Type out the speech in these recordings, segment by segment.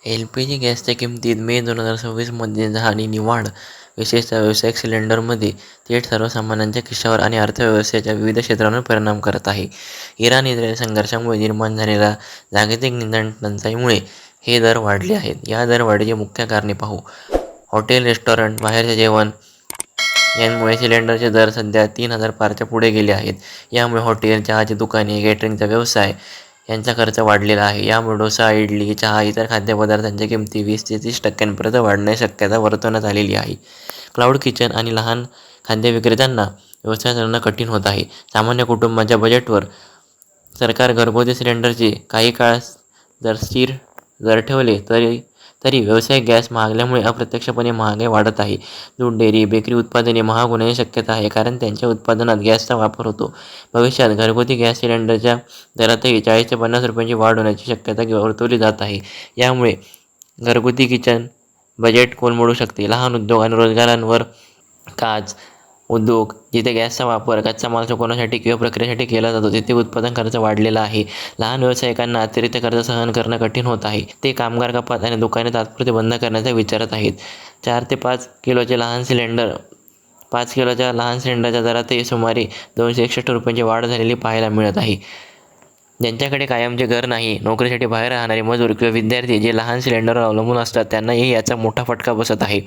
LPG गॅसच्या किमतीत मे 2026 झालेली वाढ विशेषतः व्यावसायिक सिलेंडरमध्ये थेट सर्वसामान्यांच्या खिशावर आणि अर्थव्यवस्थेच्या विविध क्षेत्रांवर परिणाम करत आहे. इराण-इस्रायल संघर्षामुळे निर्माण झालेल्या जागतिक इंधन टंचाईमुळे हे दर वाढले आहेत. या दरवाढीची मुख्य कारणे पाहू. हॉटेल, रेस्टॉरंट, बाहेरचे जेवण यांमुळे सिलेंडरचे दर सध्या 3,000 पारच्या पुढे गेले आहेत. यामुळे हॉटेल, चहाची दुकाने, केटरिंगचा व्यवसाय यांचा खर्च वाढलेला आहे. यामुळे डोसा, इडली, चहा इतर खाद्यपदार्थांच्या किमती 20 ते 30% वाढण्याची शक्यता वर्तवण्यात आलेली आहे. क्लाउड किचन आणि लहान खाद्य विक्रेत्यांना व्यवसाय चालवणं कठीण होत आहे. सामान्य कुटुंबाच्या बजेटवर सरकार घरगुती सिलेंडरचे काही काळ जर स्थिर दर ठेवले तरी व्यावसायिक गॅस महागल्यामुळे अप्रत्यक्षपणे महागाई वाढत आहे. दूध, डेअरी, बेकरी उत्पादने महाग होण्याची शक्यता आहे कारण त्यांच्या उत्पादनात गॅसचा वापर होतो. भविष्यात घरगुती गॅस सिलेंडरच्या दरातही 40 ते 50 रुपयांची वाढ होण्याची शक्यता वर्तवली जात आहे. यामुळे घरगुती किचन बजेट कोलमडू शकते. लहान उद्योग आणि रोजगारांवर काच उद्योग जिथे गॅसचा वापर कच्चा माल सुकवण्यासाठी किंवा प्रक्रियेसाठी केला जातो तिथे उत्पादन खर्च वाढलेला आहे. लहान व्यावसायिकांना अतिरिक्त खर्च सहन करणं कठीण होत आहे. ते कामगार कपात आणि दुकाने तात्पुरते बंद करण्याचा विचारत आहेत. 4 ते 5 किलोचे लहान सिलेंडर 5 किलोच्या लहान सिलेंडरच्या दरातही सुमारे 261 रुपयांची वाढ झालेली पाहायला मिळत आहे. ज्यांच्याकडे कायमचे घर नाही, नोकरीसाठी बाहेर राहणारे मजूर किंवा विद्यार्थी जे लहान सिलेंडरवर अवलंबून असतात त्यांनाही याचा मोठा फटका बसत आहे.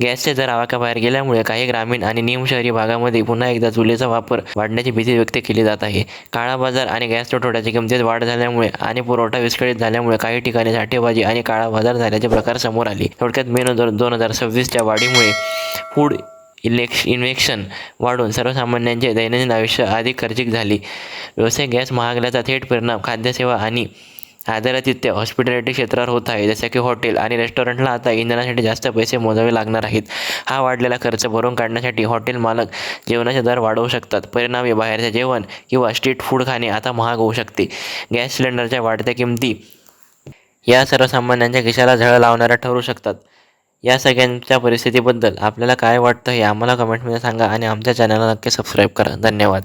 गॅसचे दर आवाक्याबाहेर गेल्यामुळे काही ग्रामीण आणि निमशहरी भागामध्ये पुन्हा एकदा चुलीचा वापर वाढण्याची भीती व्यक्त केली जात आहे. काळा बाजार आणि गॅस तुटवड्याच्या किमतीत वाढ झाल्यामुळे आणि पुरवठा विस्कळीत झाल्यामुळे काही ठिकाणी साठेबाजी आणि काळा बाजार झाल्याचे प्रकार समोर आले. थोडक्यात मे 2026च्या वाढीमुळे फूड इन्फ्लेशन वाढून सर्वसामान्यांचे दैनंदिन आयुष्य अधिक खर्चिक झाले. व्यावसायिक गॅस महागल्याचा थेट परिणाम खाद्यसेवा आणि आदरातिथ्य हॉस्पिटॅलिटी क्षेत्रावर होत आहे. जसे की हॉटेल आणि रेस्टॉरंटला आता इंधनासाठी जास्त पैसे मोजावे लागणार आहेत. हा वाढलेला खर्च भरून काढण्यासाठी हॉटेल मालक जेवणाचे दर वाढवू शकतात. परिणामी बाहेरचे जेवण किंवा स्ट्रीट फूड खाणे आता महाग होऊ शकते. गॅस सिलेंडरच्या वाढत्या किमती या सर्वसामान्यांच्या खिशाला झळ लावणाऱ्या ठरू शकतात. या सगळ्यांच्या परिस्थितीबद्दल आपल्याला काय वाटतं हे आम्हाला कमेंटमध्ये सांगा आणि आमच्या चॅनलला नक्की सबस्क्राईब करा. धन्यवाद.